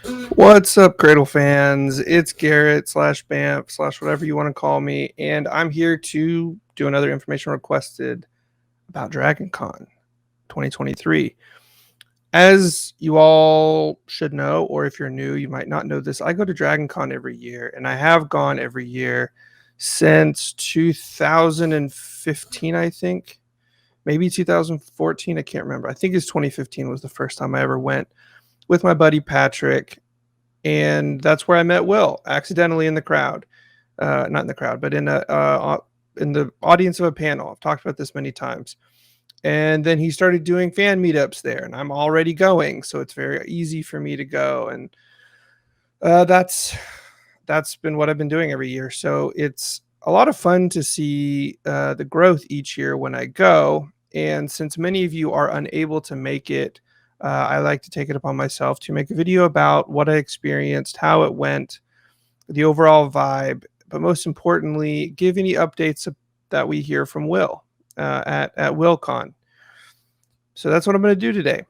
What's up, Cradle fans? It's Garrett slash Bamf slash whatever you want to call me, and I'm here to do another information requested about DragonCon 2023. As you all should know, or if you're new, you might not know this, I go to DragonCon every year, and I have gone every year since 2015, I think. Maybe 2014, I can't remember. I think it's 2015 was the first time I ever went with my buddy Patrick, and that's where I met Will accidentally in the crowd, not in the crowd, but in the audience of a panel. I've talked about this many times, and then he started doing fan meetups there, and I'm already going, so it's very easy for me to go, and that's been what I've been doing every year. So it's a lot of fun to see the growth each year when I go. And since many of you are unable to make it, I like to take it upon myself to make a video about what I experienced, how it went, the overall vibe, but most importantly, give any updates that we hear from Will at WillCon. So that's what I'm going to do today.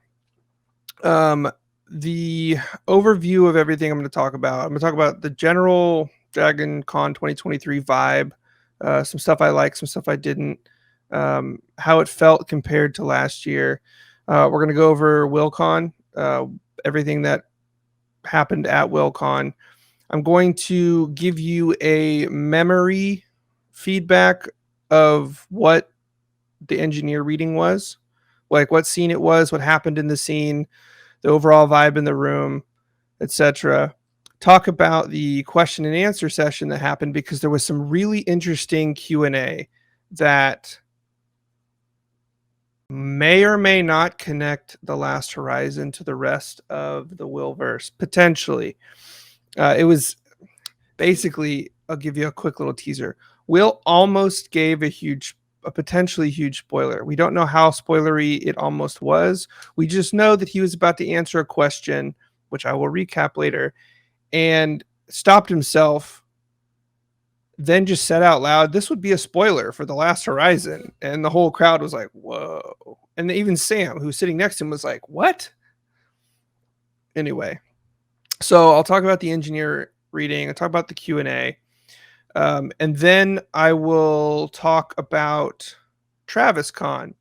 The overview of everything I'm going to talk about the general DragonCon 2023 vibe, some stuff I liked, some stuff I didn't, how it felt compared to last year. We're going to go over WillCon, everything that happened at WillCon. I'm going to give you a memory feedback of what the engineer reading was, like what scene it was, what happened in the scene, the overall vibe in the room, etc. Talk about the question and answer session that happened, because there was some really interesting Q&A that may or may not connect The Last Horizon to the rest of the Willverse, potentially. It was basically, I'll give you a quick little teaser. Will almost gave a potentially huge spoiler. We don't know how spoilery it almost was. We just know that he was about to answer a question, which I will recap later, and stopped himself, then just said out loud, this would be a spoiler for The Last Horizon. And the whole crowd was like, whoa. And even Sam, who's sitting next to him, was like, what? Anyway, so I'll talk about the engineer reading. I'll talk about the Q&A. And then I will talk about TravisCon,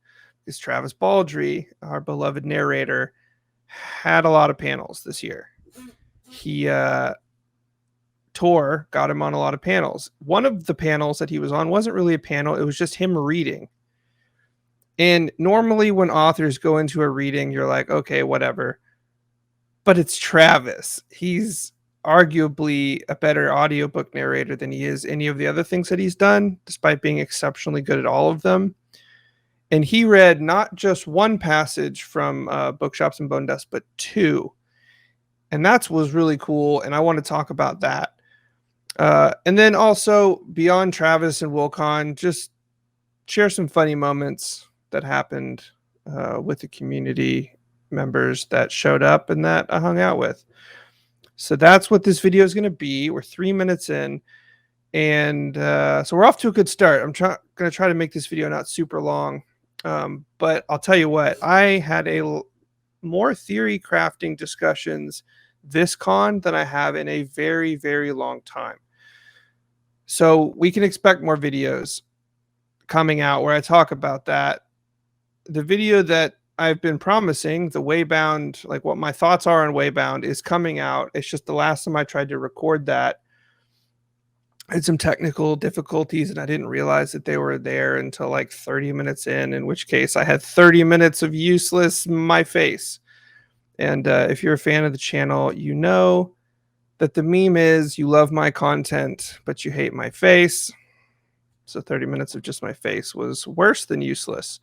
because Travis Baldry, our beloved narrator, had a lot of panels this year. He Tor got him on a lot of panels. One of the panels that he was on wasn't really a panel. It was just him reading. And normally when authors go into a reading, you're like, okay, whatever. But it's Travis. He's arguably a better audiobook narrator than he is any of the other things that he's done, despite being exceptionally good at all of them. And he read not just one passage from Bookshops and Bonedust, but two. And that was really cool. And I want to talk about that. And then also beyond Travis and WillCon, just share some funny moments that happened with the community members that showed up and that I hung out with. So that's what this video is going to be. We're 3 minutes in, and so we're off to a good start. I'm going to try to make this video not super long, but I'll tell you what, I had more theory crafting discussions this con than I have in a very, very long time. So we can expect more videos coming out where I talk about that. The video that I've been promising, the Waybound, like what my thoughts are on Waybound, is coming out. It's just the last time I tried to record that, I had some technical difficulties and I didn't realize that they were there until like 30 minutes in which case I had 30 minutes of useless my face. And if you're a fan of the channel, you know that the meme is you love my content, but you hate my face. So 30 minutes of just my face was worse than useless.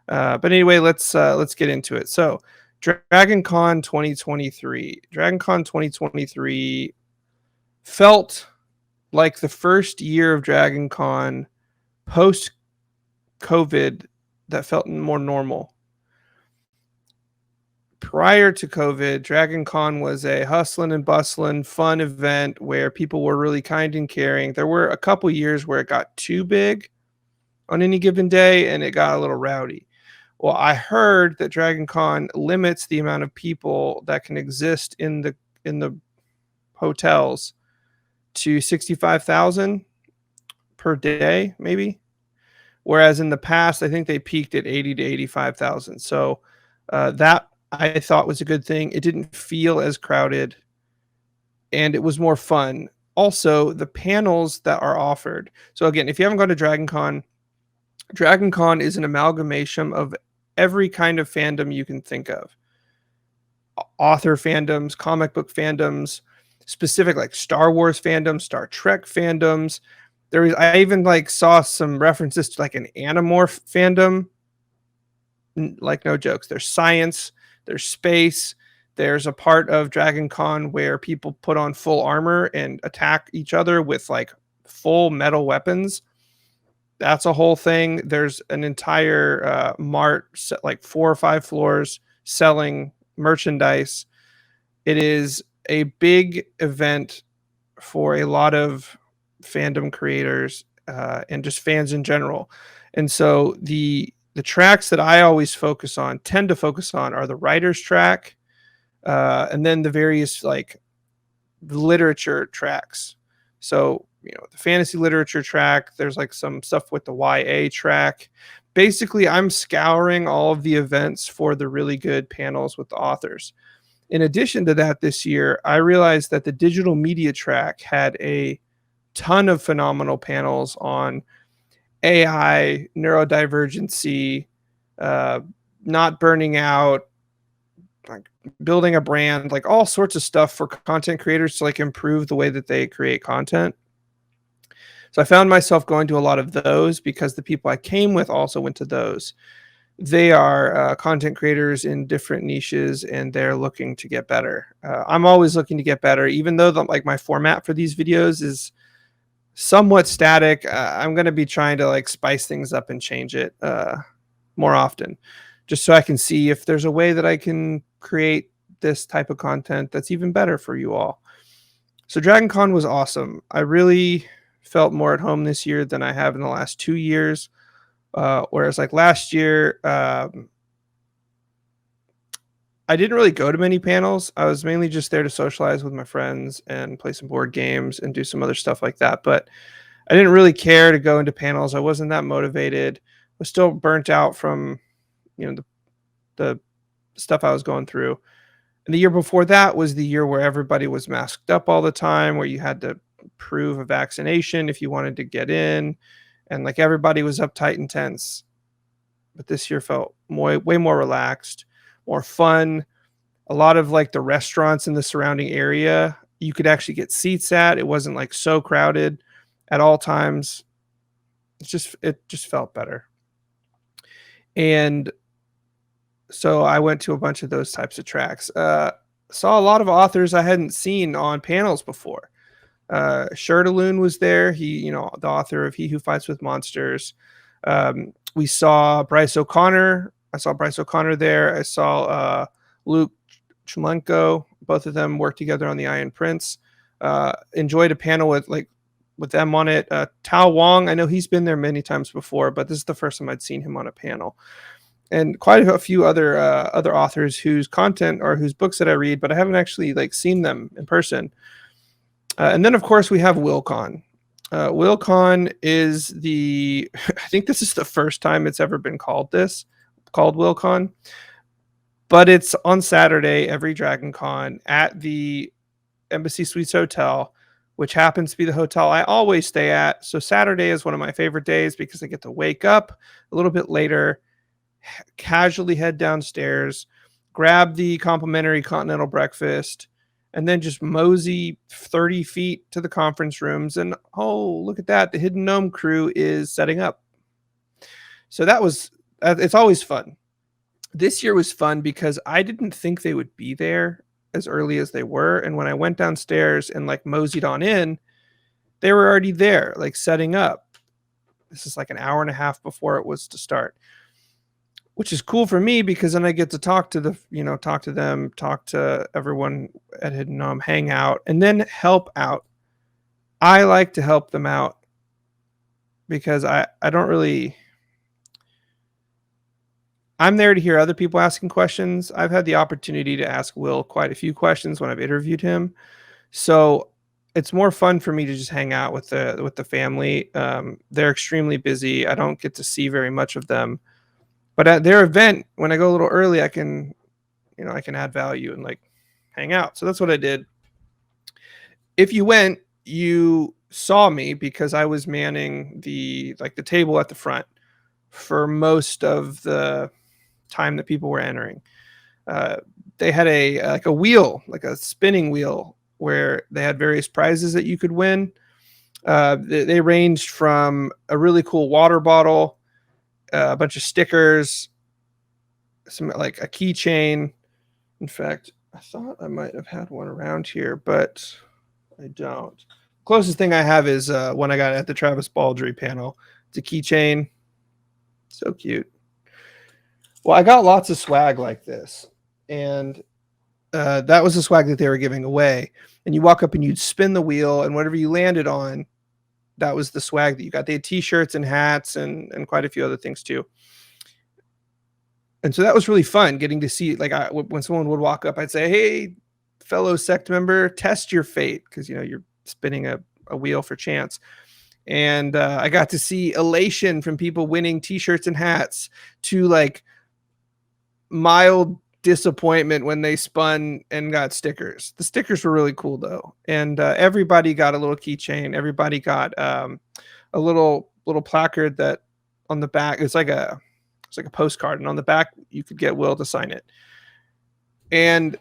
But anyway, let's get into it. So DragonCon 2023. DragonCon 2023 felt like the first year of DragonCon post-COVID that felt more normal. Prior to COVID, DragonCon was a hustling and bustling, fun event where people were really kind and caring. There were a couple years where it got too big on any given day and it got a little rowdy. Well, I heard that DragonCon limits the amount of people that can exist in the in the hotels to 65,000 per day, maybe. Whereas in the past, I think they peaked at 80 to 85,000. So that I thought was a good thing. It didn't feel as crowded and it was more fun. Also, the panels that are offered. So again, if you haven't gone to DragonCon, DragonCon is an amalgamation of every kind of fandom you can think of. Author fandoms, comic book fandoms, specific like Star Wars fandoms, Star Trek fandoms. I even like saw some references to like an Animorph fandom. Like no jokes. There's science, there's space, there's a part of DragonCon where people put on full armor and attack each other with like full metal weapons. That's a whole thing. There's an entire mart, like 4 or 5 floors, selling merchandise. It is a big event for a lot of fandom creators and just fans in general. And so the tracks that I always tend to focus on, are the writer's track, and then the various like literature tracks. So, the fantasy literature track, there's like some stuff with the YA track. Basically, I'm scouring all of the events for the really good panels with the authors. In addition to that, this year, I realized that the digital media track had a ton of phenomenal panels on AI, neurodivergency, not burning out, like building a brand, like all sorts of stuff for content creators to like improve the way that they create content. So I found myself going to a lot of those because the people I came with also went to those. They are content creators in different niches and they're looking to get better. I'm always looking to get better, even though like my format for these videos is somewhat static. I'm going to be trying to like spice things up and change it more often, just so I can see if there's a way that I can create this type of content that's even better for you all. So DragonCon was awesome. I really felt more at home this year than I have in the last 2 years. Whereas like last year, I didn't really go to many panels. I was mainly just there to socialize with my friends and play some board games and do some other stuff like that. But I didn't really care to go into panels. I wasn't that motivated. I was still burnt out from, the stuff I was going through. And the year before that was the year where everybody was masked up all the time, where you had to prove a vaccination if you wanted to get in. And like everybody was uptight and tense. But this year felt way more relaxed, more fun. A lot of like the restaurants in the surrounding area, you could actually get seats at. It wasn't like so crowded at all times. It just felt better. And so I went to a bunch of those types of tracks. Saw a lot of authors I hadn't seen on panels before. Shirtaloon was there. He, the author of He Who Fights with Monsters. We saw Bryce O'Connor. I saw Bryce O'Connor there. I saw Luke Chulenko. Both of them worked together on the Iron Prince. Enjoyed a panel with them on it. Tao Wong, I know he's been there many times before, but this is the first time I'd seen him on a panel. And quite a few other authors whose content or whose books that I read, but I haven't actually like seen them in person. And then of course we have WillCon. WillCon is I think this is the first time it's ever been called WillCon. But it's on Saturday, every DragonCon, at the Embassy Suites Hotel, which happens to be the hotel I always stay at. So Saturday is one of my favorite days because I get to wake up a little bit later, casually head downstairs, grab the complimentary continental breakfast, and then just mosey 30 feet to the conference rooms. And oh, look at that. The Hidden Gnome crew is setting up. So it's always fun. This year was fun because I didn't think they would be there as early as they were. And when I went downstairs and like moseyed on in, they were already there, like setting up. This is like an hour and a half before it was to start, which is cool for me because then I get to talk to them, talk to everyone at Hidden Gnome, hang out, and then help out. I like to help them out because I don't really, I'm there to hear other people asking questions. I've had the opportunity to ask Will quite a few questions when I've interviewed him. So it's more fun for me to just hang out with the family. They're extremely busy. I don't get to see very much of them. But at their event, when I go a little early, I can add value and like hang out. So that's what I did. If you went, you saw me because I was manning the table at the front for most of the time that people were entering. Uh, they had a wheel, like a spinning wheel, where they had various prizes that you could win. They ranged from a really cool water bottle, a bunch of stickers, some like a keychain. In fact, I thought I might have had one around here, but I don't. Closest thing I have is one I got at the Travis Baldry panel. It's a keychain. So cute. Well, I got lots of swag like this, and that was the swag that they were giving away. And you walk up and you'd spin the wheel, and whatever you landed on, that was the swag that you got. They had T-shirts and hats and quite a few other things too. And so that was really fun getting to see. Like when someone would walk up, I'd say, "Hey, fellow sect member, test your fate," because you're spinning a wheel for chance. And I got to see elation from people winning T-shirts and hats to like mild disappointment when they spun and got stickers. The stickers were really cool though, and everybody got a little keychain. Everybody got a little placard that on the back it's like a postcard, and on the back you could get Will to sign it. And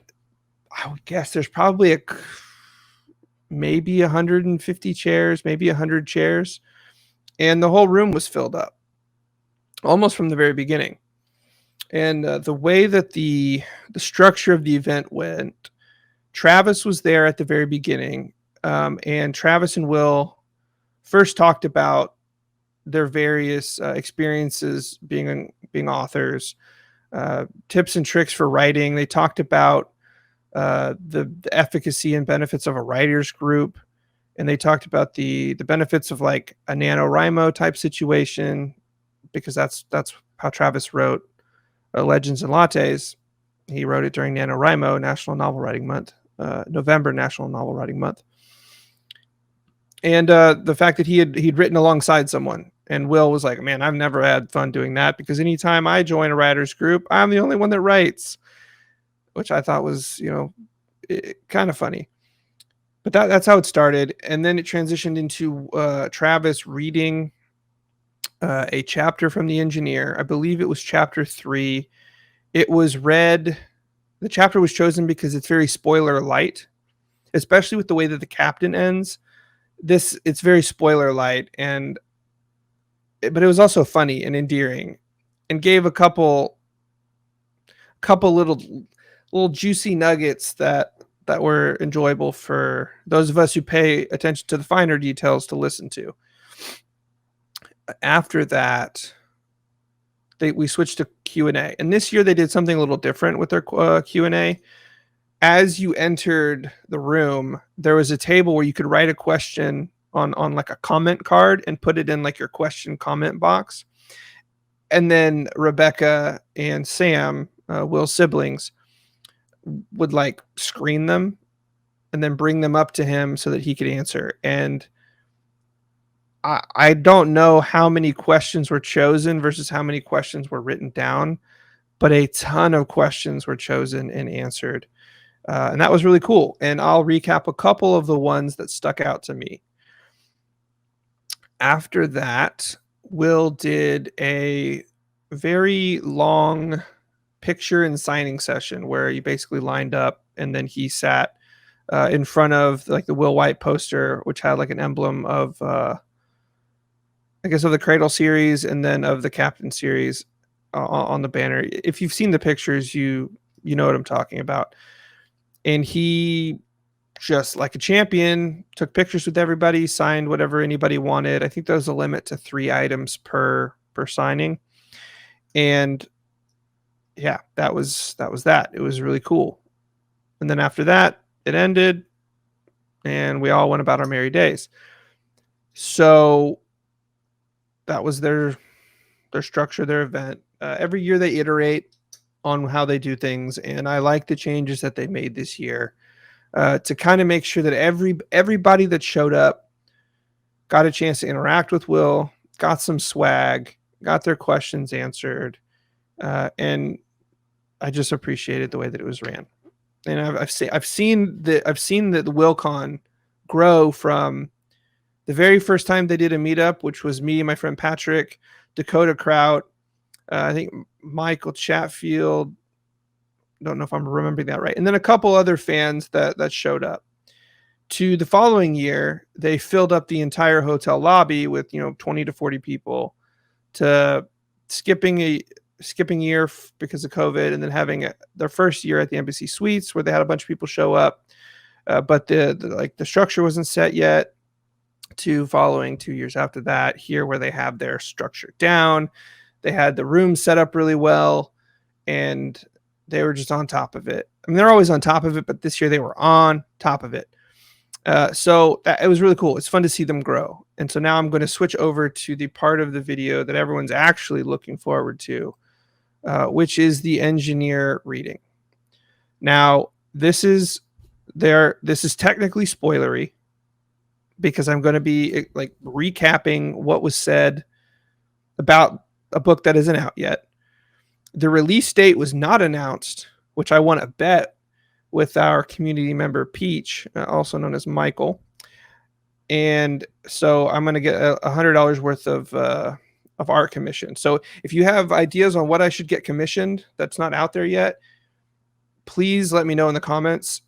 I would guess there's probably maybe 150 chairs, maybe 100 chairs, and the whole room was filled up almost from the very beginning. And the way that the structure of the event went, Travis was there at the very beginning, and Travis and Will first talked about their various experiences being authors, tips and tricks for writing. They talked about the efficacy and benefits of a writers group, and they talked about the benefits of like a NaNoWriMo type situation, because that's how Travis wrote Legends and Lattes. He wrote it during NaNoWriMo, National Novel Writing Month, November National Novel Writing Month. And the fact that he'd written alongside someone, and Will was like, "Man, I've never had fun doing that, because anytime I join a writers group, I'm the only one that writes," which I thought was, kind of funny. But that's how it started, and then it transitioned into Travis reading a chapter from The Engineer. I believe it was chapter 3. It was read. The chapter was chosen because it's very spoiler light, especially with the way that the captain ends. It's very spoiler light, but it was also funny and endearing, and gave a couple little juicy nuggets that were enjoyable for those of us who pay attention to the finer details to listen to. After that, we switched to Q&A, and this year they did something a little different with their Q&A. As you entered the room, there was a table where you could write a question on like a comment card and put it in like your question comment box. And then Rebecca and Sam, Will's siblings, would like screen them and then bring them up to him so that he could answer. And I don't know how many questions were chosen versus how many questions were written down, but a ton of questions were chosen and answered. And that was really cool. And I'll recap a couple of the ones that stuck out to me. After that, Will did a very long picture and signing session where you basically lined up, and then he sat in front of like the Will White poster, which had like an emblem of, I guess, of the Cradle series and then of the Captain series on the banner. If you've seen the pictures, you know what I'm talking about. And he, just like a champion, took pictures with everybody, signed whatever anybody wanted. I think there was a limit to 3 items per signing. And yeah, that was that. It was really cool. And then after that, it ended, and we all went about our merry days. So that was their structure, their event. Every year they iterate on how they do things, and I like the changes that they made this year to kind of make sure that everybody that showed up got a chance to interact with Will, got some swag, got their questions answered, and I just appreciated the way that it was ran. And I've seen the WillCon grow from the very first time they did a meetup, which was me, my friend Patrick, Dakota Kraut, I think Michael Chatfield. Don't know if I'm remembering that right. And then a couple other fans that showed up. To the following year, they filled up the entire hotel lobby with 20 to 40 people, to skipping a year because of COVID, and then having their first year at the Embassy Suites where they had a bunch of people show up, but the structure wasn't set yet. To following 2 years after that, here where they have their structure down, they had the room set up really well, and they were just on top of it. I mean, they're always on top of it, but this year they were on top of it. So it was really cool. It's fun to see them grow. And so now I'm going to switch over to the part of the video that everyone's actually looking forward to, which is the engineer reading. Now, this is technically spoilery because I'm going to be like recapping what was said about a book that isn't out yet. The release date was not announced, which I want to bet with our community member Peach, also known as Michael. And so I'm going to get $100 worth of art commission. So if you have ideas on what I should get commissioned that's not out there yet, please let me know in the comments,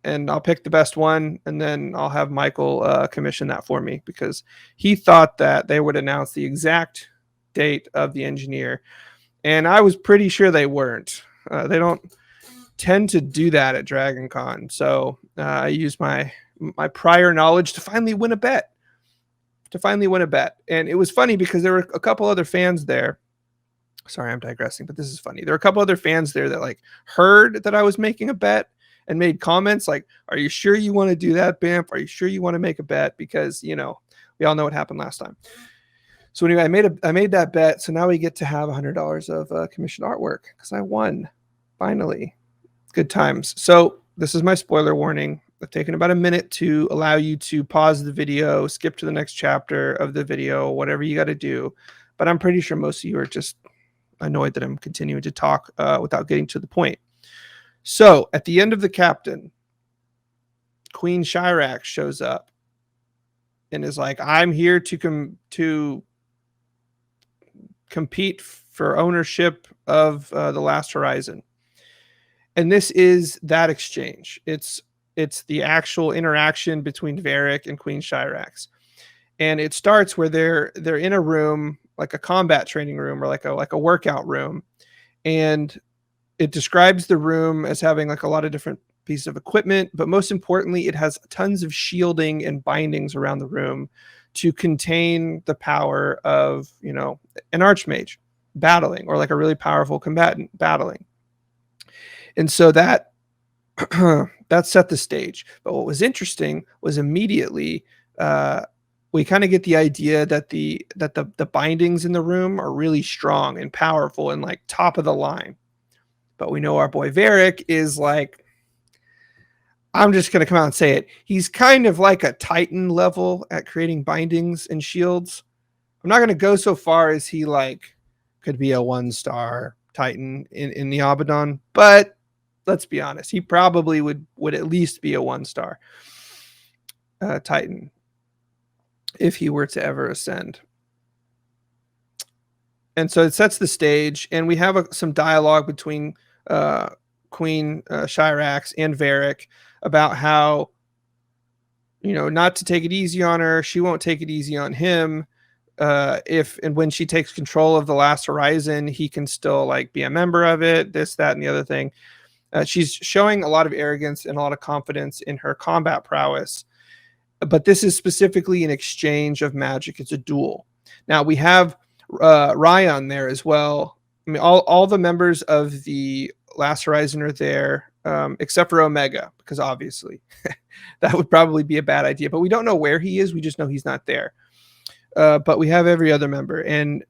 and I'll pick the best one, and then I'll have Michael commission that for me, because he thought that they would announce the exact date of the engineer, and I was pretty sure they weren't. They don't tend to do that at DragonCon, so I used my prior knowledge to finally win a bet. And it was funny because there were a couple other fans there. Sorry, I'm digressing, but this is funny. There were a couple other fans there that like heard that I was making a bet and made comments like, "Are you sure you want to do that, Bamf? Are you sure you want to make a bet?" Because we all know what happened last time. So anyway, I made that bet. So now we get to have $100 of commissioned artwork because I won finally. Good times. So this is my spoiler warning. I've taken about a minute to allow you to pause the video, skip to the next chapter of the video, whatever you got to do. But I'm pretty sure most of you are just annoyed that I'm continuing to talk without getting to the point. So at the end of the captain, Queen Shirax shows up and is like, "I'm here to compete for ownership of the Last Horizon." And this is that exchange. It's the actual interaction between Varric and Queen Shirax. And it starts where they're in a room, like a combat training room or like a workout room. And it describes the room as having like a lot of different pieces of equipment, but most importantly, it has tons of shielding and bindings around the room to contain the power of, an archmage battling, or like a really powerful combatant battling. And so that set the stage. But what was interesting was immediately we kind of get the idea that the bindings in the room are really strong and powerful and like top of the line. But we know our boy Varric is like, I'm just going to come out and say it, he's kind of like a Titan level at creating bindings and shields. I'm not going to go so far as he like could be a 1-star Titan in the Abaddon, but let's be honest, he probably would at least be a 1-star Titan if he were to ever ascend. And so it sets the stage, and we have some dialogue between Queen Shirax and Varric about how, not to take it easy on her. She won't take it easy on him. If and when she takes control of the Last Horizon, he can still like be a member of it, this, that, and the other thing. She's showing a lot of arrogance and a lot of confidence in her combat prowess. But this is specifically an exchange of magic. It's a duel. Now we have Ryan there as well. I mean, all the members of the Last Horizon are there, except for Omega, because obviously that would probably be a bad idea. But we don't know where he is. We just know he's not there. But we have every other member. And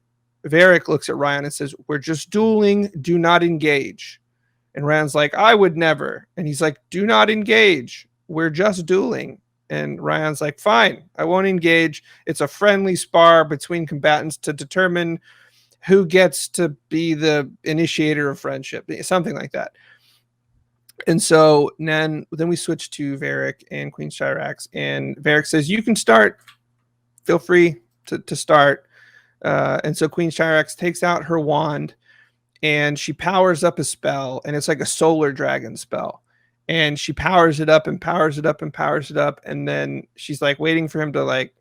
Varric looks at Ryan and says, "We're just dueling. Do not engage." And Ryan's like, "I would never." And he's like, "Do not engage. We're just dueling." And Ryan's like, "Fine, I won't engage. It's a friendly spar between combatants to determine who gets to be the initiator of friendship," something like that. And so then we switch to Varric and Queen Shirax, and Varric says, "You can start. Feel free to start." And so Queen Shirax takes out her wand and she powers up a spell, and it's like a solar dragon spell. And she powers it up and powers it up and powers it up. And then she's like waiting for him to like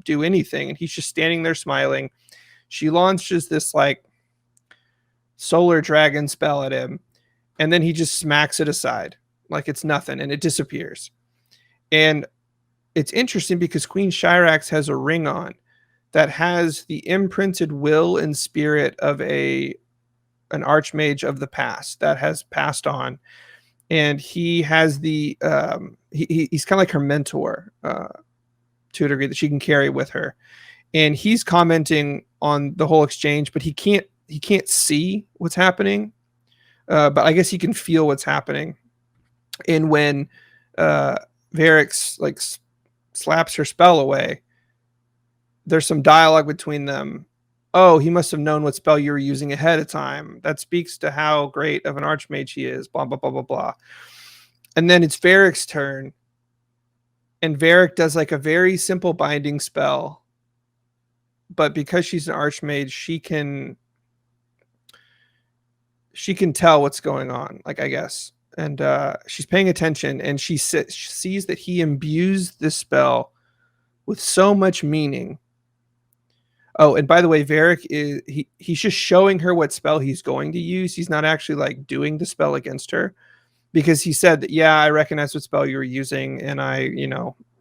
do anything. And he's just standing there smiling. She launches this like solar dragon spell at him. And then he just smacks it aside like it's nothing, and it disappears. And it's interesting because Queen Shirax has a ring on that has the imprinted will and spirit of an archmage of the past that has passed on. And he has the he's kind of like her mentor to a degree that she can carry with her. And he's commenting on the whole exchange, but he can't see what's happening. But I guess he can feel what's happening. And when Varric like slaps her spell away, there's some dialogue between them. "Oh, he must have known what spell you were using ahead of time. That speaks to how great of an archmage he is, blah, blah, blah, blah, blah." And then it's Varric's turn. And Varric does like a very simple binding spell. But because she's an archmage, she can tell what's going on, like, I guess. And she's paying attention, and she sees that he imbues this spell with so much meaning. Oh, and by the way, Varric he's just showing her what spell he's going to use. He's not actually like doing the spell against her, because he said that, "Yeah, I recognize what spell you were using, and I,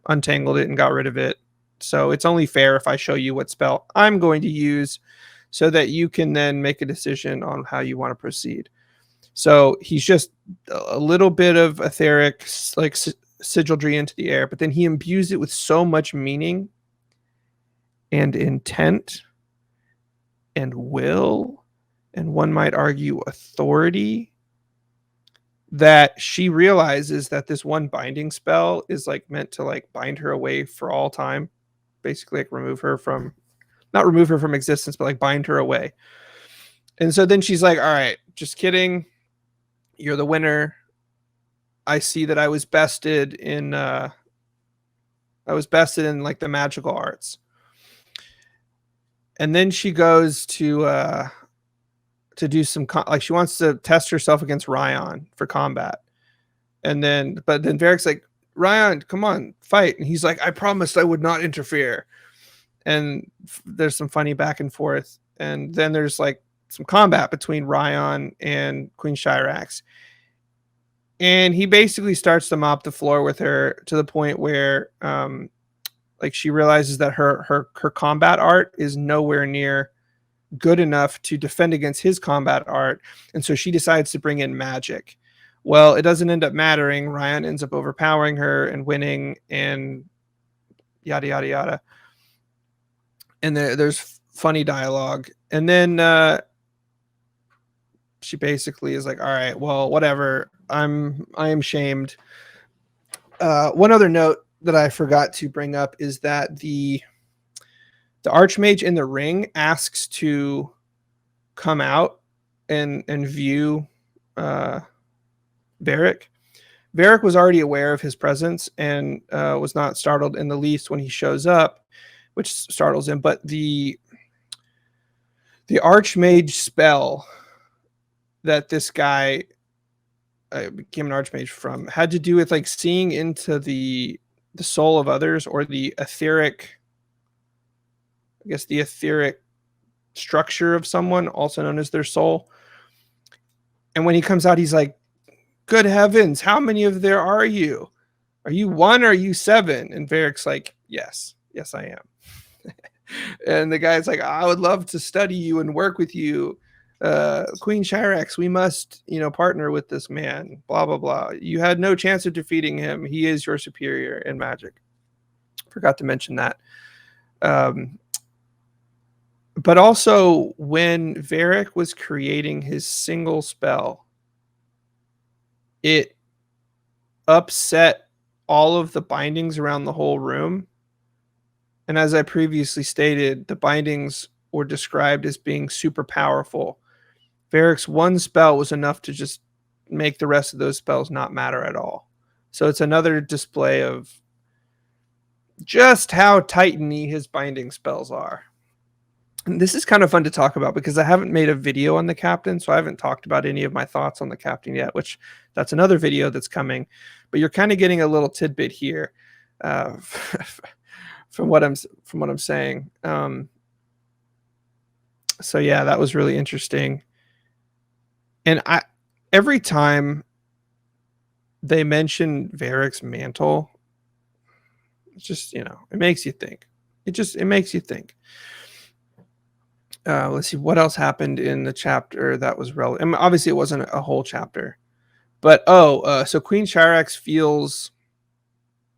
untangled it and got rid of it. So it's only fair if I show you what spell I'm going to use so that you can then make a decision on how you want to proceed." So he's just a little bit of etheric, like sigildry into the air, but then he imbues it with so much meaning and intent and will, and one might argue authority, that she realizes that this one binding spell is like meant to like bind her away for all time, basically like not remove her from existence, but like bind her away. And so then she's like, "All right, just kidding. You're the winner. I see that I was bested in like the magical arts." And then she goes to do some like she wants to test herself against Ryan for combat. But then Varric's like, "Ryan, come on, fight." And he's like, "I promised I would not interfere." And there's some funny back and forth. And then there's like some combat between Ryan and Queen Shirax. And he basically starts to mop the floor with her to the point where like she realizes that her combat art is nowhere near good enough to defend against his combat art. And so she decides to bring in magic. Well, it doesn't end up mattering. Ryan ends up overpowering her and winning, and yada, yada, yada. And there's funny dialogue. And then she basically is like, "All right, well, whatever. I am shamed." One other note that I forgot to bring up is that the archmage in the ring asks to come out and view Varric. Varric was already aware of his presence and was not startled in the least when he shows up, which startles him. But the archmage spell that this guy became an archmage from had to do with like seeing into the soul of others, or the etheric structure of someone, also known as their soul. And when he comes out, he's like, "Good heavens, how many of there are you? Are you one? Or are you seven?" And Varric's like, yes, I am." And the guy's like, "I would love to study you and work with you. Queen Shirax, we must, partner with this man, blah, blah, blah. You had no chance of defeating him. He is your superior in magic." Forgot to mention that. But also, when Varric was creating his single spell, it upset all of the bindings around the whole room. And as I previously stated, the bindings were described as being super powerful. Varric's one spell was enough to just make the rest of those spells not matter at all. So it's another display of just how titany his binding spells are. And this is kind of fun to talk about because I haven't made a video on the captain, so I haven't talked about any of my thoughts on the captain yet, which that's another video that's coming. But you're kind of getting a little tidbit here from what I'm saying. So yeah, that was really interesting. And every time they mention Varric's mantle, it's just, it makes you think. It makes you think. Let's see what else happened in the chapter that was relevant. I mean, obviously, it wasn't a whole chapter, but so Queen Shirax feels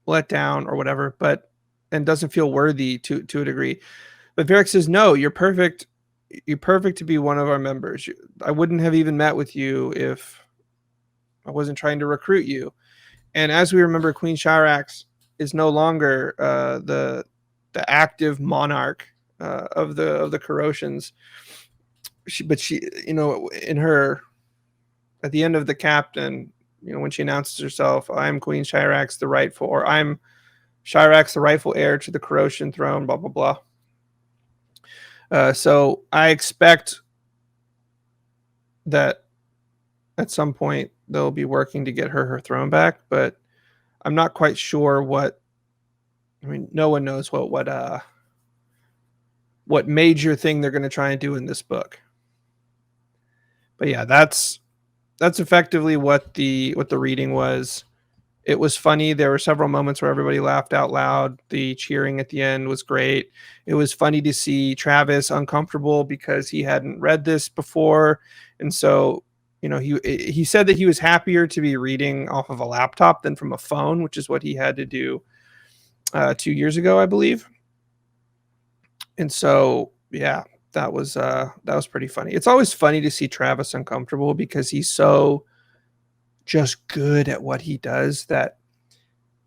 let down or whatever, and doesn't feel worthy to a degree. But Varric says, "No, you're perfect. You're perfect to be one of our members. I wouldn't have even met with you if I wasn't trying to recruit you." And as we remember, Queen Shirax is no longer the active monarch of the Corrosions. But she, in her, at the end of the captain, when she announces herself, "I'm Queen Shirax the rightful," or "I'm Shirax the rightful heir to the Corrosion throne," blah blah blah. So I expect that at some point they'll be working to get her throne back, but I'm not quite sure what. I mean, no one knows what major thing they're going to try and do in this book. But yeah, that's effectively what the reading was. It was funny. There were several moments where everybody laughed out loud. The cheering at the end was great. It was funny to see Travis uncomfortable because he hadn't read this before, and so he said that he was happier to be reading off of a laptop than from a phone, which is what he had to do 2 years ago, I believe. And so, yeah, that was pretty funny. It's always funny to see Travis uncomfortable because he's so just good at what he does that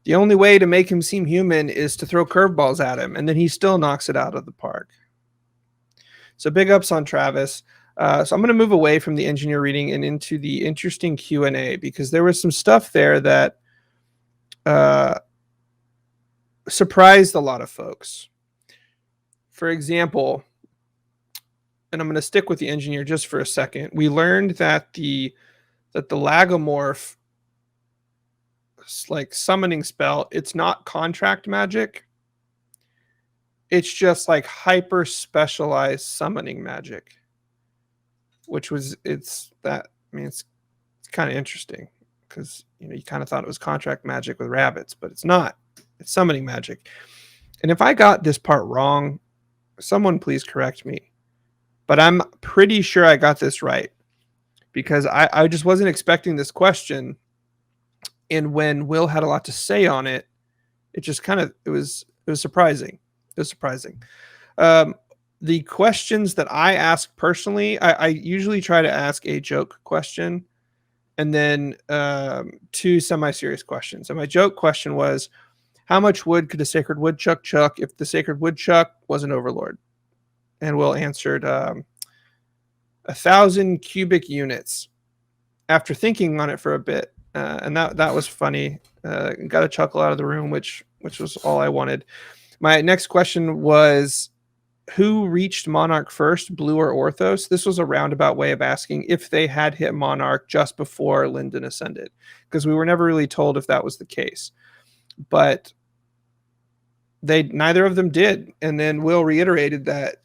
the only way to make him seem human is to throw curveballs at him, and then he still knocks it out of the park. So big ups on Travis. So I'm going to move away from the engineer reading and into the interesting Q&A because there was some stuff there that surprised a lot of folks. For example, and I'm going to stick with the engineer just for a second. We learned that the Lagomorph like summoning spell, it's not contract magic. It's just like hyper specialized summoning magic, which was it's kind of interesting because you kind of thought it was contract magic with rabbits, but it's not. It's summoning magic. And if I got this part wrong, someone please correct me. But I'm pretty sure I got this right because I just wasn't expecting this question. And when Will had a lot to say on it, it just kind of it was surprising. It was surprising. The questions that I ask personally, I usually try to ask a joke question and then 2 semi-serious questions. And my joke question was, how much wood could a sacred woodchuck chuck if the sacred woodchuck was an overlord? And Will answered 1,000 cubic units after thinking on it for a bit. And that was funny. Got a chuckle out of the room, which was all I wanted. My next question was, who reached Monarch first, Blue or Orthos? This was a roundabout way of asking if they had hit Monarch just before Lyndon ascended, because we were never really told if that was the case. But neither of them did. And then Will reiterated that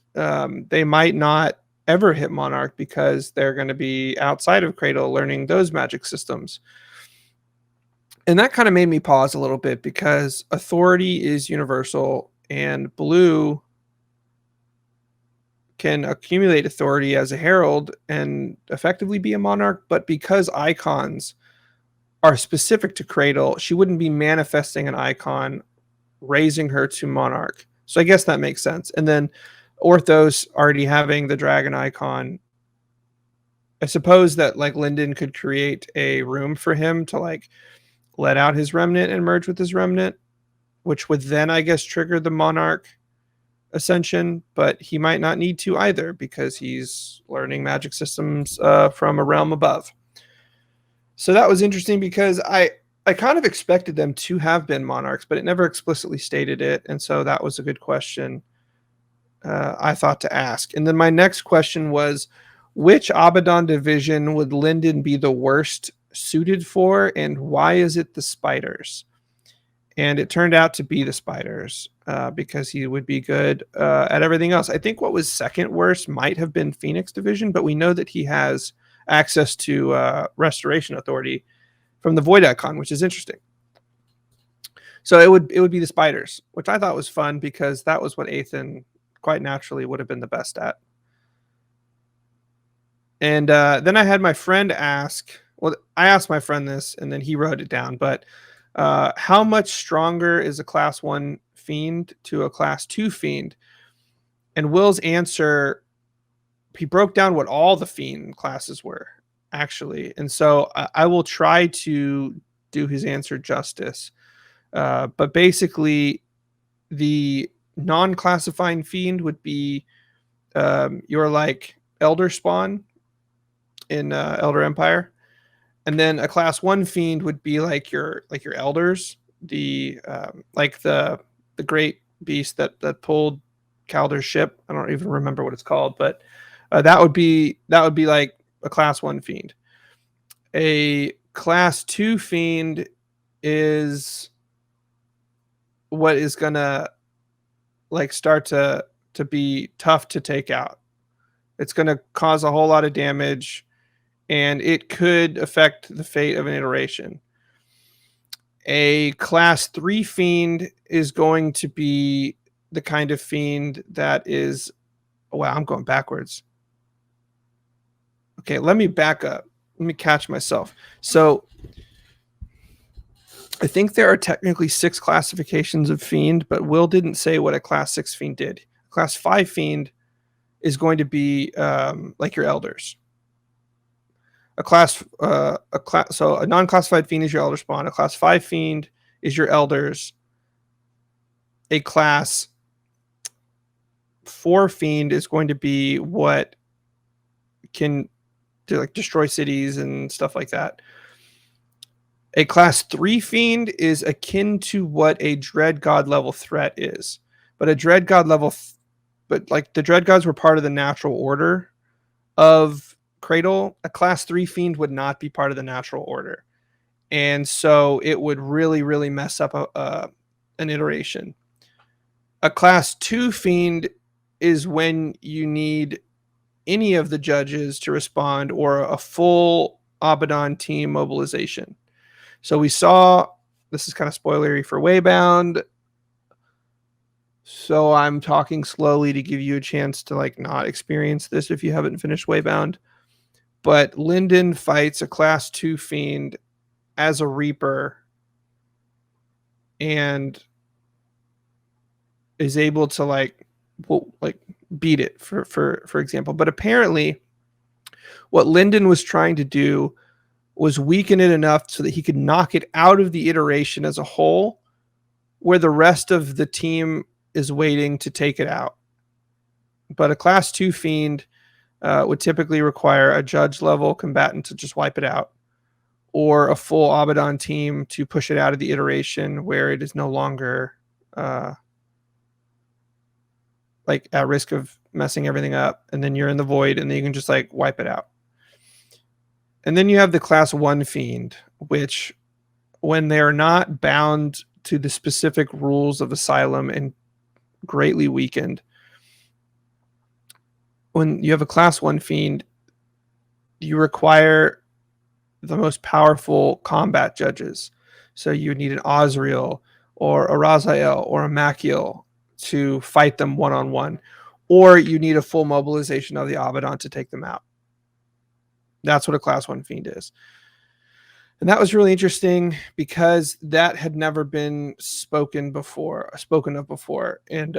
they might not ever hit Monarch because they're going to be outside of Cradle learning those magic systems. And that kind of made me pause a little bit because authority is universal and Blue can accumulate authority as a herald and effectively be a monarch, but because icons are specific to Cradle, she wouldn't be manifesting an icon raising her to monarch. So I guess that makes sense. And then Orthos already having the dragon icon, I suppose that like Lyndon could create a room for him to like let out his remnant and merge with his remnant, which would then, I guess, trigger the monarch ascension, but he might not need to either because he's learning magic systems from a realm above. So that was interesting because I kind of expected them to have been monarchs, but it never explicitly stated it, and so that was a good question I thought to ask. And then my next question was, which Abaddon division would Lyndon be the worst suited for, and why is it the spiders? And it turned out to be the spiders because he would be good at everything else. I think what was second worst might have been Phoenix division, but we know that he has access to restoration authority from the void icon, which is interesting. So it would be the spiders, which I thought was fun because that was what Athan quite naturally would have been the best at. And then I had my friend ask, well, I asked my friend this and then he wrote it down, but how much stronger is a class 1 fiend to a class 2 fiend? And Will's answer, he broke down what all the fiend classes were, actually. And so I will try to do his answer justice. But basically, the non-classifying fiend would be your like Elder Spawn in Elder Empire. And then a class 1 fiend would be like your elders, the like the great beast that pulled Calder's ship. I don't even remember what it's called, but that would be like a class 1 fiend. A class 2 fiend is what is gonna like start to be tough to take out. It's gonna cause a whole lot of damage, and it could affect the fate of an iteration. A class 3 fiend is going to be the kind of fiend that is, wow, I'm going backwards. Okay, let me back up. Let me catch myself. So I think there are technically 6 classifications of fiend, but Will didn't say what a class 6 fiend did. Class 5 fiend is going to be like your elders. So a non-classified fiend is your elder spawn. A class 5 fiend is your elders. A class 4 fiend is going to be what can do like destroy cities and stuff like that. A class 3 fiend is akin to what a dread god level threat is, but a dread god level, but like the dread gods were part of the natural order of Cradle. A class 3 fiend would not be part of the natural order, and so it would really, really mess up an iteration. A class 2 fiend is when you need any of the judges to respond or a full Abaddon team mobilization. So we saw, this is kind of spoilery for Waybound, so I'm talking slowly to give you a chance to like not experience this if you haven't finished Waybound. But Lyndon fights a class 2 fiend as a Reaper and is able to like beat it for example. But apparently what Lyndon was trying to do was weaken it enough so that he could knock it out of the iteration as a whole, where the rest of the team is waiting to take it out. But a class 2 fiend would typically require a judge level combatant to just wipe it out, or a full Abaddon team to push it out of the iteration where it is no longer like at risk of messing everything up, and then you're in the void and then you can just like wipe it out. And then you have the class 1 fiend, which when they're not bound to the specific rules of Asylum and greatly weakened, when you have a class 1 fiend, you require the most powerful combat judges. So you need an Osriel or a Raziel or a Machiel to fight them one-on-one, or you need a full mobilization of the Abaddon to take them out. That's what a class 1 fiend is. And that was really interesting because that had never been spoken of before. And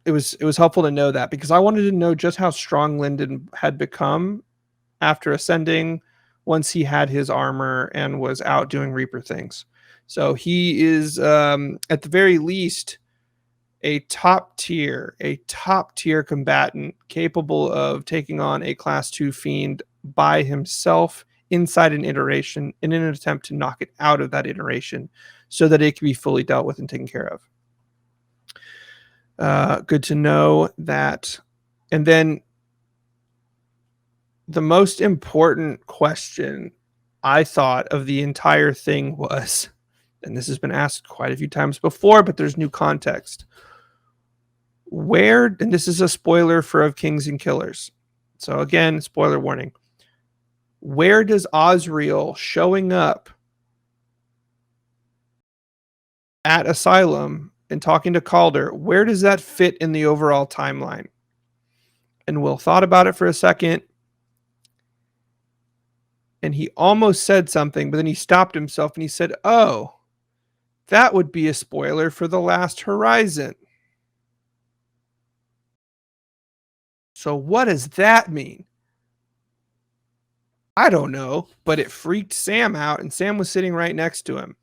it was helpful to know that, because I wanted to know just how strong Lyndon had become after ascending, once he had his armor and was out doing Reaper things. So he is, at the very least, a top tier combatant capable of taking on a class 2 fiend by himself inside an iteration in an attempt to knock it out of that iteration so that it can be fully dealt with and taken care of. Good to know that. And then the most important question I thought of the entire thing was, and this has been asked quite a few times before, but there's new context. Where, and this is a spoiler for Of Kings and Killers, so again, spoiler warning, where does Osriel showing up at Asylum and talking to Calder, where does that fit in the overall timeline? And Will thought about it for a second, and he almost said something, but then he stopped himself and he said, oh, that would be a spoiler for The Last Horizon. So what does that mean? I don't know, but it freaked Sam out, and Sam was sitting right next to him.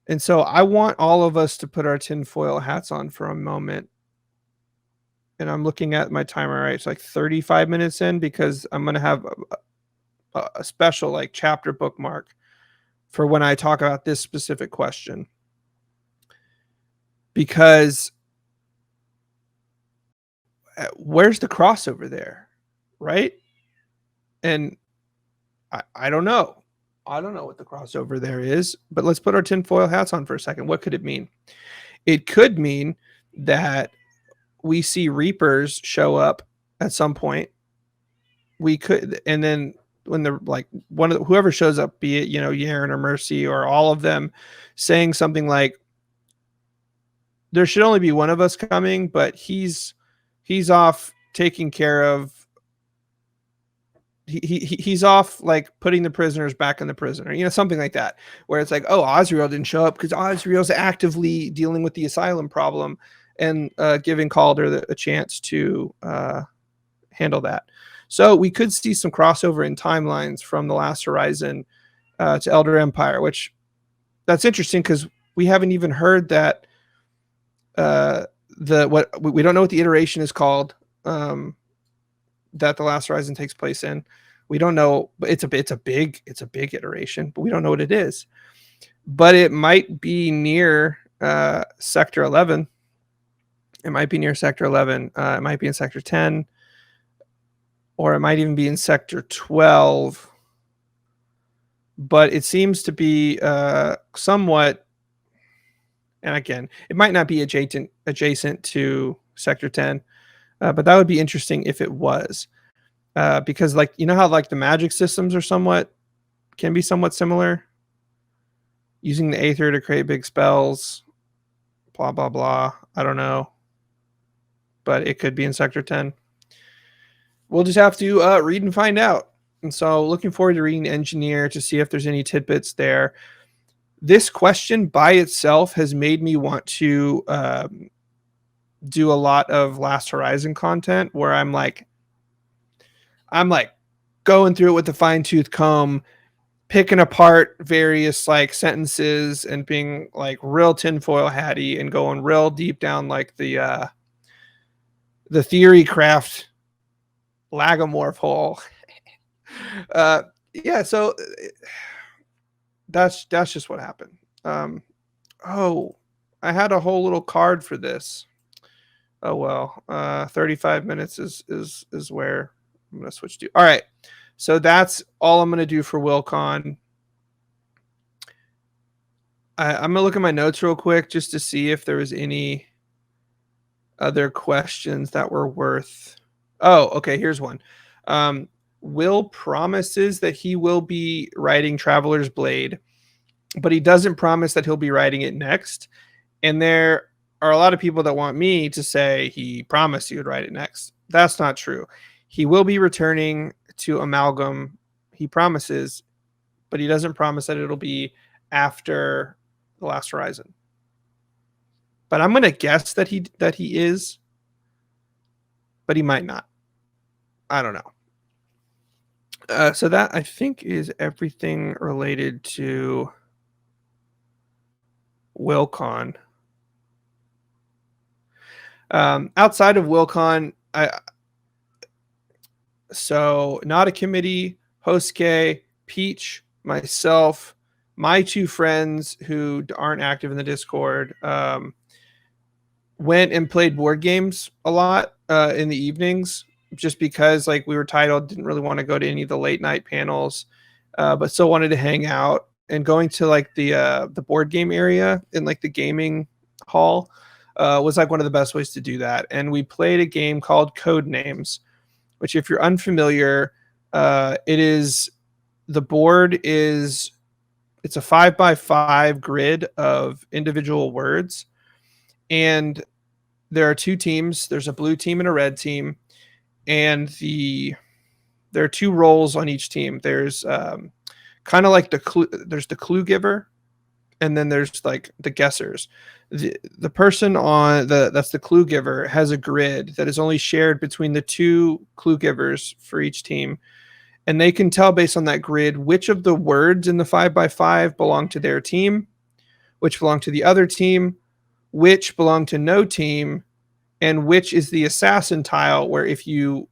And so I want all of us to put our tinfoil hats on for a moment. And I'm looking at my timer, right? It's like 35 minutes in, because I'm going to have a special like chapter bookmark for when I talk about this specific question. Because where's the crossover there, right? And I don't know. I don't know what the crossover there is, but let's put our tinfoil hats on for a second. What could it mean? It could mean that we see Reapers show up at some point. We could, and then when they're like whoever shows up, be it, Yaren or Mercy or all of them, saying something like, there should only be one of us coming, but he's off taking care of, he's off like putting the prisoners back in the prisoner, something like that, where it's like, oh, Osriel didn't show up because Osriel's actively dealing with the asylum problem and giving Calder a chance to handle that. So we could see some crossover in timelines from The Last Horizon to Elder Empire, which that's interesting because we haven't even heard that we don't know what the iteration is called that The Last Horizon takes place in. We don't know, but it's a big iteration, but we don't know what it is. But it might be near Sector 11. It might be near Sector 11. It might be in Sector 10, or it might even be in Sector 12. But it seems to be somewhat, and again, it might not be adjacent to Sector 10, but that would be interesting if it was. Because like, how like the magic systems can be somewhat similar, using the Aether to create big spells, blah, blah, blah. I don't know, but it could be in Sector 10. We'll just have to read and find out. And so looking forward to reading Engineer to see if there's any tidbits there. This question by itself has made me want to do a lot of Last Horizon content where I'm like going through it with a fine-tooth comb, picking apart various like sentences and being like real tinfoil hatty and going real deep down like the theory craft lagomorph hole. Yeah, so that's just what happened. Oh, I had a whole little card for this. Oh well, 35 minutes is where I'm gonna switch to. All right, so that's all I'm gonna do for WillCon. I'm gonna look at my notes real quick just to see if there was any other questions that were worth. Oh, okay, here's one. Will promises that he will be writing Traveler's Blade, but he doesn't promise that he'll be writing it next. And there are a lot of people that want me to say he promised he would write it next. That's not true. He will be returning to Amalgam. He promises, but he doesn't promise that it'll be after The Last Horizon. But I'm going to guess that he is. but he might not. I don't know. So that, I think, is everything related to WillCon. Outside of WillCon, so Not a Committee, Hosuke, Peach, myself, my two friends who aren't active in the Discord, went and played board games a lot in the evenings, just because like we were titled, didn't really want to go to any of the late night panels, but still wanted to hang out. And going to like the board game area in like the gaming hall was like one of the best ways to do that. And we played a game called Code Names, which, if you're unfamiliar, the board is, it's a 5x5 grid of individual words, and there are two teams. There's a blue team and a red team, and there are two roles on each team. There's kind of like there's the clue giver, and then there's like the guessers. The person on that's the clue giver has a grid that is only shared between the two clue givers for each team, and they can tell based on that grid which of the words in the 5x5 belong to their team, which belong to the other team, which belong to no team, and which is the assassin tile, where if you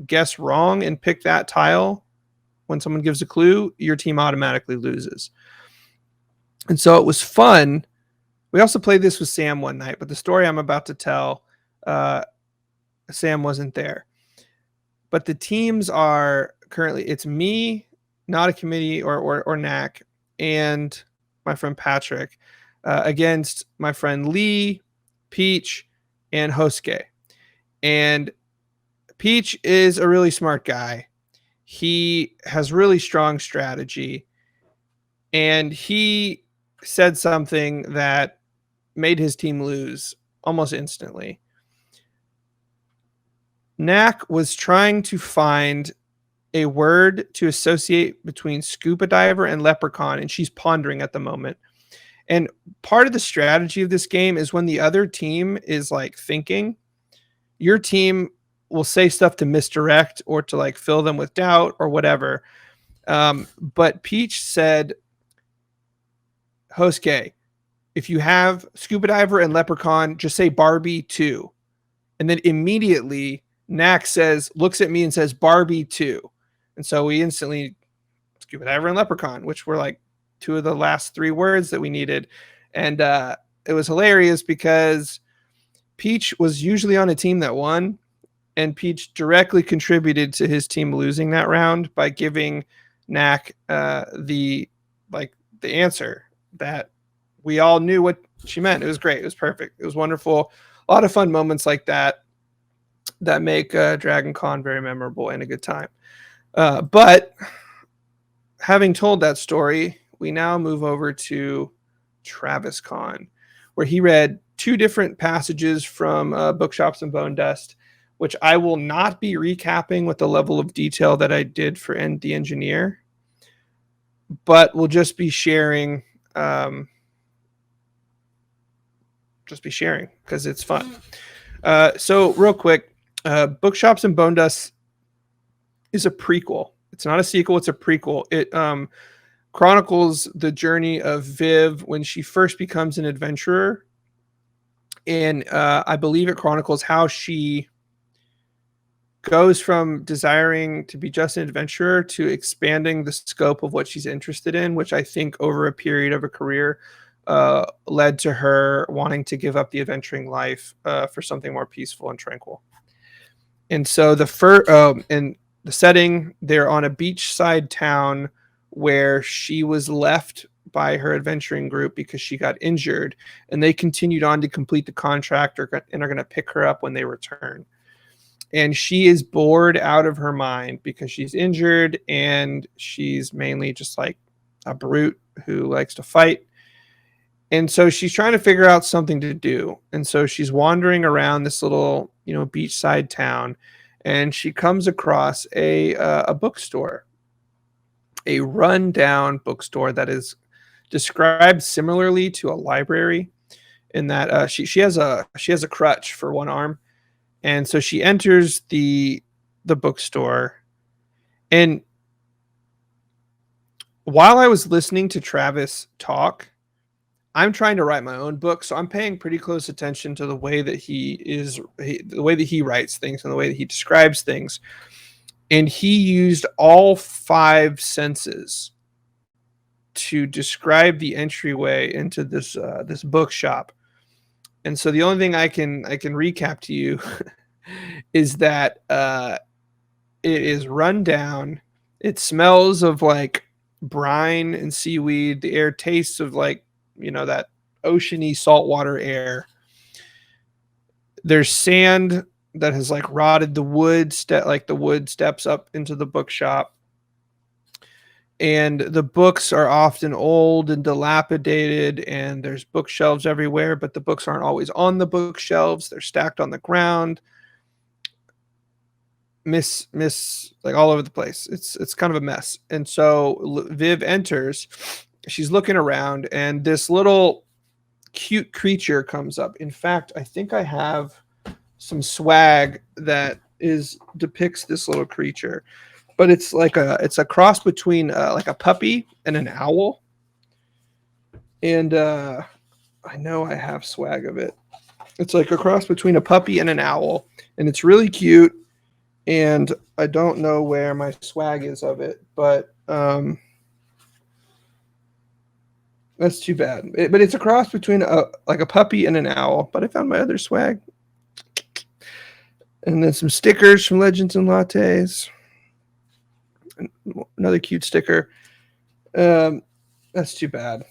guess wrong and pick that tile when someone gives a clue, your team automatically loses. And so it was fun. We also played this with Sam one night, but the story I'm about to tell, Sam wasn't there. But the teams are currently, it's me, Not a Committee, or Knack, and my friend Patrick, against my friend Lee, Peach, and Hosuke. And Peach is a really smart guy. He has really strong strategy, and he said something that made his team lose almost instantly. Knack was trying to find a word to associate between scuba diver and leprechaun, and she's pondering at the moment. And part of the strategy of this game is when the other team is like thinking, your team will say stuff to misdirect or to like fill them with doubt or whatever. But Peach said, Hosuke, if you have scuba diver and leprechaun, just say Barbie 2. And then immediately Knack looks at me and says Barbie 2. And so we instantly scuba diver and leprechaun, which were like two of the last three words that we needed. And it was hilarious because Peach was usually on a team that won, and Peach directly contributed to his team losing that round by giving Knack the answer that we all knew what she meant. It was great. It was perfect. It was wonderful. A lot of fun moments like that make DragonCon very memorable and a good time. But having told that story, we now move over to TravisCon, where he read two different passages from Bookshops and Bonedust, which I will not be recapping with the level of detail that I did for The Engineer, but we'll just be sharing. Because it's fun. So real quick, Bookshops and Bonedust is a prequel. It's not a sequel, it's a prequel. It chronicles the journey of Viv when she first becomes an adventurer. And I believe it chronicles how she goes from desiring to be just an adventurer to expanding the scope of what she's interested in, which I think over a period of a career led to her wanting to give up the adventuring life for something more peaceful and tranquil. And so in the setting, they're on a beachside town where she was left by her adventuring group because she got injured, and they continued on to complete the contract and are going to pick her up when they return. And she is bored out of her mind because she's injured, and she's mainly just like a brute who likes to fight. And so she's trying to figure out something to do. And so she's wandering around this little, beachside town, and she comes across a bookstore, a rundown bookstore that is described similarly to a library in that she has a crutch for one arm, And so she enters the bookstore, and while I was listening to Travis talk, I'm trying to write my own book, so I'm paying pretty close attention to the way that the way that he writes things and the way that he describes things. And he used all five senses to describe the entryway into this bookshop. And so the only thing I can recap to you is that it is run down. It smells of like brine and seaweed. The air tastes of like, that oceany saltwater air. There's sand that has like rotted the wood, like the wood steps up into the bookshop. And the books are often old and dilapidated, and there's bookshelves everywhere, but the books aren't always on the bookshelves. They're stacked on the ground. Miss like all over the place. It's kind of a mess. And so Viv enters. She's looking around, and this little cute creature comes up. In fact, I think I have some swag that depicts this little creature, but it's a cross between like a puppy and an owl. And I know I have swag of it. It's like a cross between a puppy and an owl, and it's really cute. And I don't know where my swag is of it, but that's too bad. But it's a cross between a puppy and an owl. But I found my other swag, and then some stickers from Legends and Lattes. Another cute sticker. That's too bad.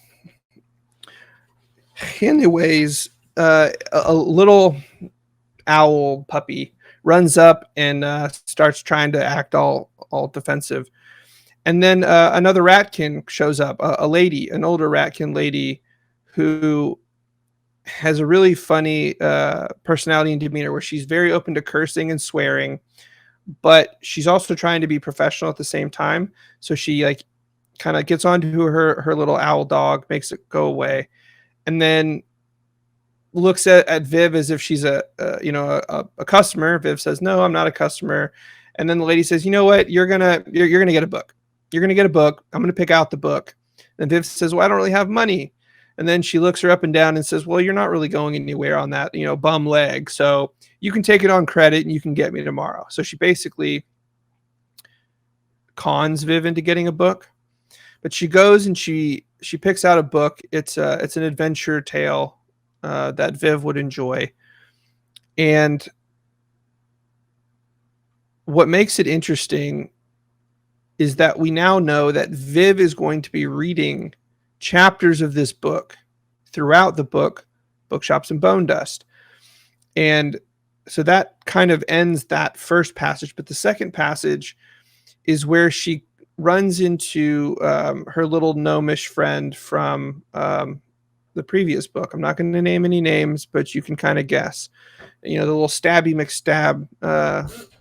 Anyways, a little owl puppy runs up and starts trying to act all defensive. And then another ratkin shows up, a lady, an older ratkin lady who has a really funny personality and demeanor, where she's very open to cursing and swearing, but she's also trying to be professional at the same time. So she like kind of gets onto her little owl dog, makes it go away, and then looks at Viv as if she's a customer. Viv says, "No, I'm not a customer." And then the lady says, "You know what? You're gonna get a book. You're gonna get a book. I'm gonna pick out the book." And Viv says, "Well, I don't really have money." And then she looks her up and down and says, "Well, you're not really going anywhere on that, bum leg. So you can take it on credit and you can get me tomorrow." So she basically cons Viv into getting a book. But she goes and she picks out a book. It's an adventure tale that Viv would enjoy. And what makes it interesting is that we now know that Viv is going to be reading chapters of this book throughout the book, Bookshops and Bonedust. And so that kind of ends that first passage. But the second passage is where she runs into her little gnomish friend from the previous book. I'm not going to name any names, but you can kind of guess. The little stabby McStab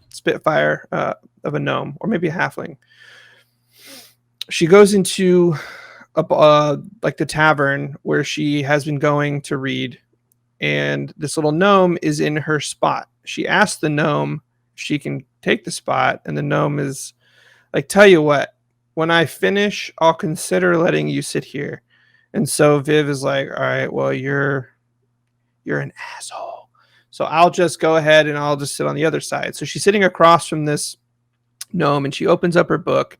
Spitfire of a gnome, or maybe a halfling. She goes into like the tavern where she has been going to read, and this little gnome is in her spot. She asks the gnome if she can take the spot, and the gnome is like, "Tell you what, when I finish, I'll consider letting you sit here." And so Viv is like, "All right, well, you're an asshole, so I'll just go ahead and I'll just sit on the other side." So she's sitting across from this gnome, and she opens up her book,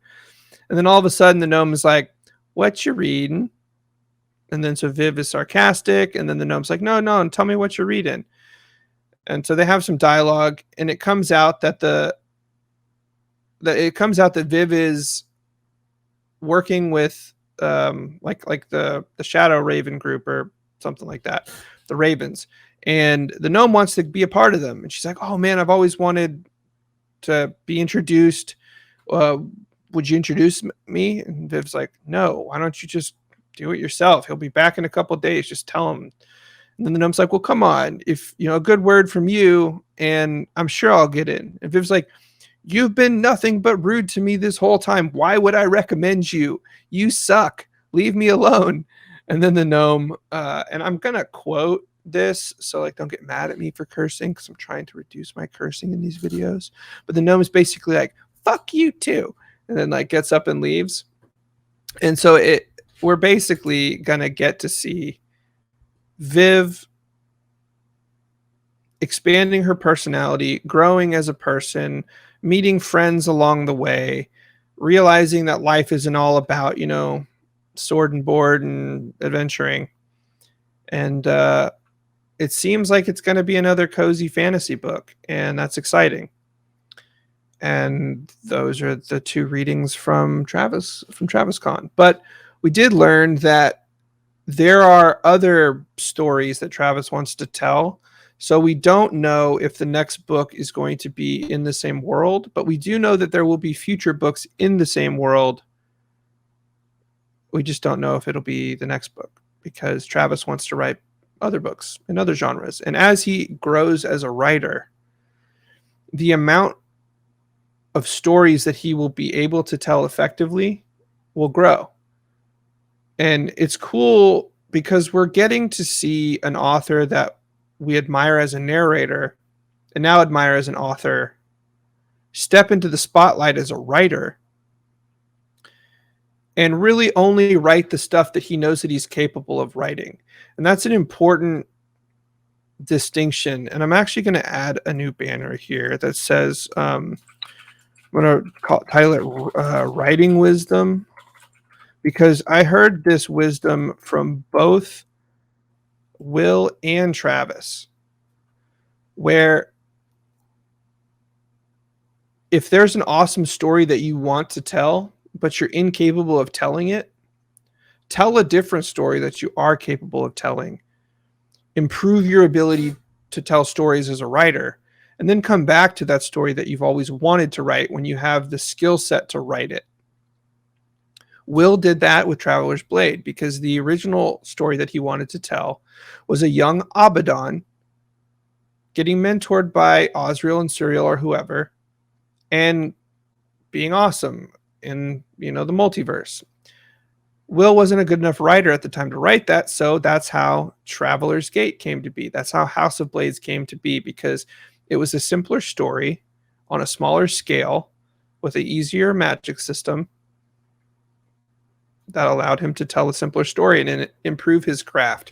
and then all of a sudden the gnome is like, "What you reading?" And then so Viv is sarcastic, and then the gnome's like, no, and tell me what you're reading. And so they have some dialogue, and it comes out that Viv is working with like the Shadow Raven group or something like that, the Ravens, and the gnome wants to be a part of them. And she's like, "Oh man, I've always wanted to be introduced. Would you introduce me?" And Viv's like, "No, why don't you just do it yourself? He'll be back in a couple of days. Just tell him." And then the gnome's like, "Well, come on, if a good word from you, and I'm sure I'll get in." And Viv's like, "You've been nothing but rude to me this whole time. Why would I recommend you? You suck. Leave me alone." And then the gnome, and I'm gonna quote this, so like don't get mad at me for cursing because I'm trying to reduce my cursing in these videos. But the gnome is basically like, fuck you too, and then like gets up and leaves. And so we're basically gonna get to see Viv expanding her personality, growing as a person, meeting friends along the way, realizing that life isn't all about, you know, sword and board and adventuring. And it seems like it's going to be another cozy fantasy book, and that's exciting. And those are the two readings from TravisCon. But we did learn that there are other stories that Travis wants to tell. So we don't know if the next book is going to be in the same world, but we do know that there will be future books in the same world. We just don't know if it'll be the next book because Travis wants to write other books in other genres. And as he grows as a writer, the amount of stories that he will be able to tell effectively will grow. And it's cool because we're getting to see an author that we admire as a narrator and now admire as an author step into the spotlight as a writer and really only write the stuff that he knows that he's capable of writing. And that's an important distinction. And I'm actually going to add a new banner here that says, I'm going to title it Writing Wisdom, because I heard this wisdom from both Will and Travis, where if there's an awesome story that you want to tell, but you're incapable of telling it, tell a different story that you are capable of telling. Improve your ability to tell stories as a writer, and then come back to that story that you've always wanted to write when you have the skill set to write it. Will did that with Traveler's Blade because the original story that he wanted to tell was a young Abaddon getting mentored by Osriel and Suriel or whoever and being awesome in, you know, the multiverse. Will wasn't a good enough writer at the time to write that, so that's how Traveler's Gate came to be. That's how House of Blades came to be, because it was a simpler story on a smaller scale with an easier magic system that allowed him to tell a simpler story and improve his craft.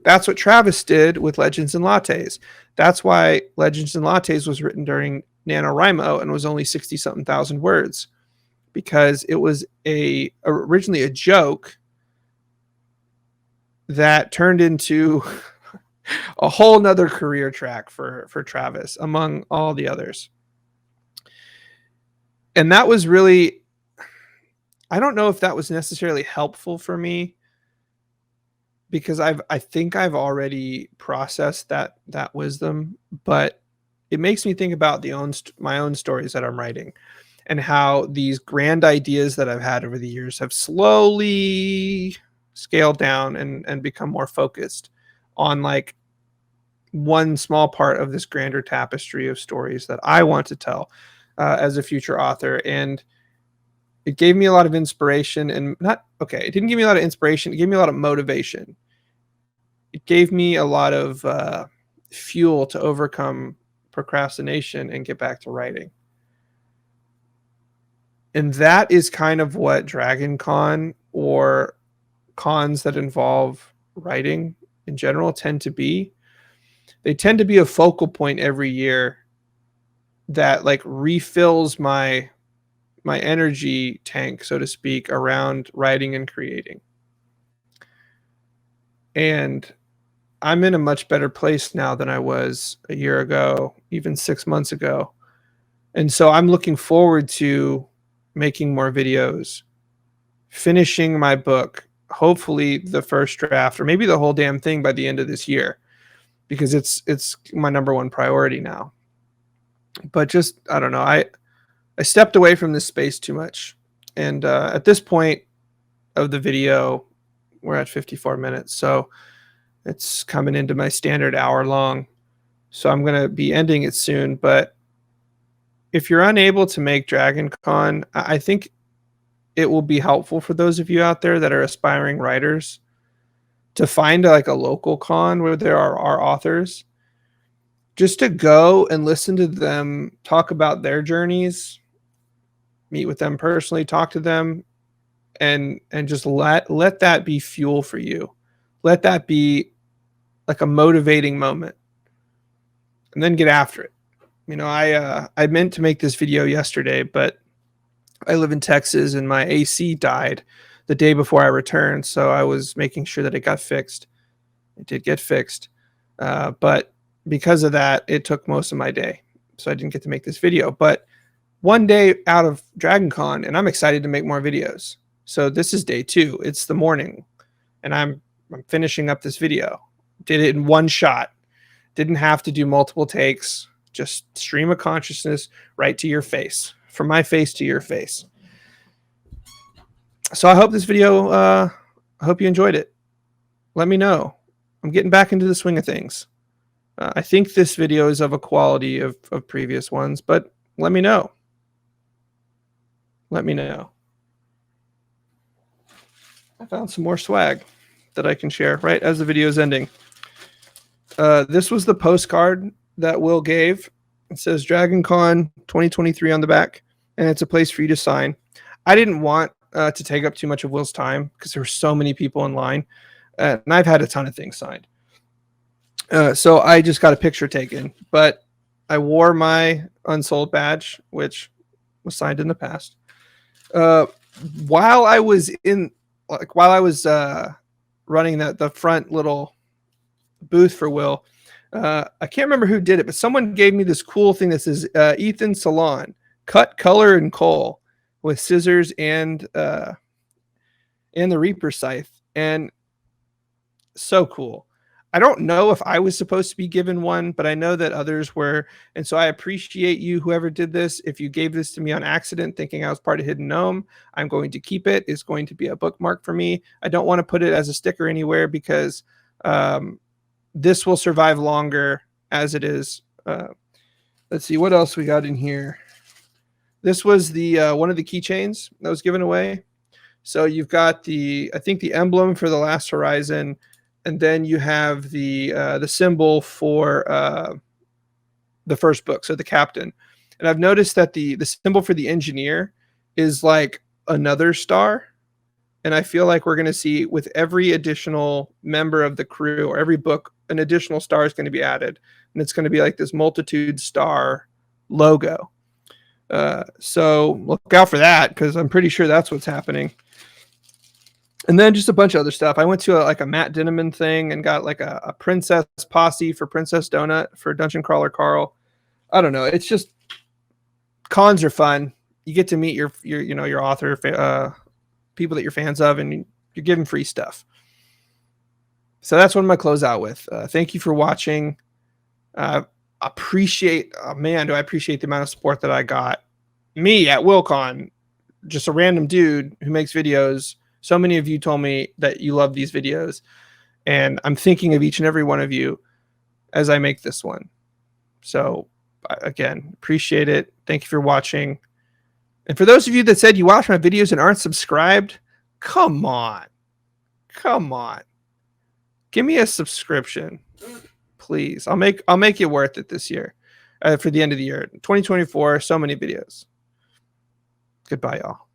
That's what Travis did with Legends and Lattes. That's why Legends and Lattes was written during NaNoWriMo and was only 60-something thousand words, because it was originally a joke that turned into a whole nother career track for Travis among all the others. And that was really, I don't know if that was necessarily helpful for me, because I think I've already processed that wisdom, but it makes me think about my own stories that I'm writing and how these grand ideas that I've had over the years have slowly scaled down and become more focused on like one small part of this grander tapestry of stories that I want to tell as a future author. And it gave me a lot of inspiration, and it didn't give me a lot of inspiration. It gave me a lot of motivation. It gave me a lot of fuel to overcome procrastination and get back to writing. And that is kind of what DragonCon or cons that involve writing in general tend to be. They tend to be a focal point every year that like refills my energy tank, so to speak, around writing and creating. And I'm in a much better place now than I was a year ago, even 6 months ago. And so I'm looking forward to making more videos, finishing my book, hopefully the first draft or maybe the whole damn thing by the end of this year, because it's my number one priority now. But just, I don't know, I stepped away from this space too much. And at this point of the video, we're at 54 minutes. So it's coming into my standard hour long. So I'm going to be ending it soon. But if you're unable to make DragonCon, I think it will be helpful for those of you out there that are aspiring writers to find like a local con where there are authors, just to go and listen to them talk about their journeys, meet with them personally, talk to them, and just let that be fuel for you. Let that be like a motivating moment, and then get after it. You know, I meant to make this video yesterday, but I live in Texas and my AC died the day before I returned, so I was making sure that it got fixed. It did get fixed, but because of that, it took most of my day, so I didn't get to make this video. But one day out of DragonCon, and I'm excited to make more videos. So this is day 2. It's the morning, and I'm finishing up this video. Did it in one shot. Didn't have to do multiple takes. Just stream of consciousness right to your face, from my face to your face. So I hope this video, I hope you enjoyed it. Let me know. I'm getting back into the swing of things. I think this video is of a quality of previous ones, but let me know. Let me know. I found some more swag that I can share right as the video is ending. This was the postcard that Will gave. It says DragonCon 2023 on the back, and it's a place for you to sign. I didn't want to take up too much of Will's time because there were so many people in line, and I've had a ton of things signed. So I just got a picture taken, but I wore my unsold badge, which was signed in the past. While I was running the front little booth for Will, I can't remember who did it, but someone gave me this cool thing that says Ethan Salon, cut, color, and coal with scissors and the Reaper scythe, and so cool. I don't know if I was supposed to be given one, but I know that others were, and so I appreciate you, whoever did this. If you gave this to me on accident thinking I was part of Hidden Gnome, I'm going to keep it. It's going to be a bookmark for me. I don't want to put it as a sticker anywhere because this will survive longer as it is. Let's see what else we got in here. This was the one of the keychains that was given away. So you've got I think the emblem for The Last Horizon, and then you have the symbol for the first book, so the captain. And I've noticed that the symbol for the engineer is like another star. And I feel like we're going to see with every additional member of the crew or every book, an additional star is going to be added. And it's going to be like this multitude star logo. So look out for that, because I'm pretty sure that's what's happening. And then just a bunch of other stuff. I went to like a Matt Dinneman thing and got like a princess posse for Princess Donut for Dungeon Crawler Carl. I don't know. It's just, cons are fun. You get to meet your author, people that you're fans of, and you're giving free stuff. So that's what I'm going to close out with. Thank you for watching. Appreciate, man, do I appreciate the amount of support that I got. Me at WillCon, just a random dude who makes videos. So many of you told me that you love these videos, and I'm thinking of each and every one of you as I make this one. So again, appreciate it. Thank you for watching. And for those of you that said you watch my videos and aren't subscribed, come on. Give me a subscription, please. I'll make it worth it this year, for the end of the year. 2024, so many videos. Goodbye, y'all.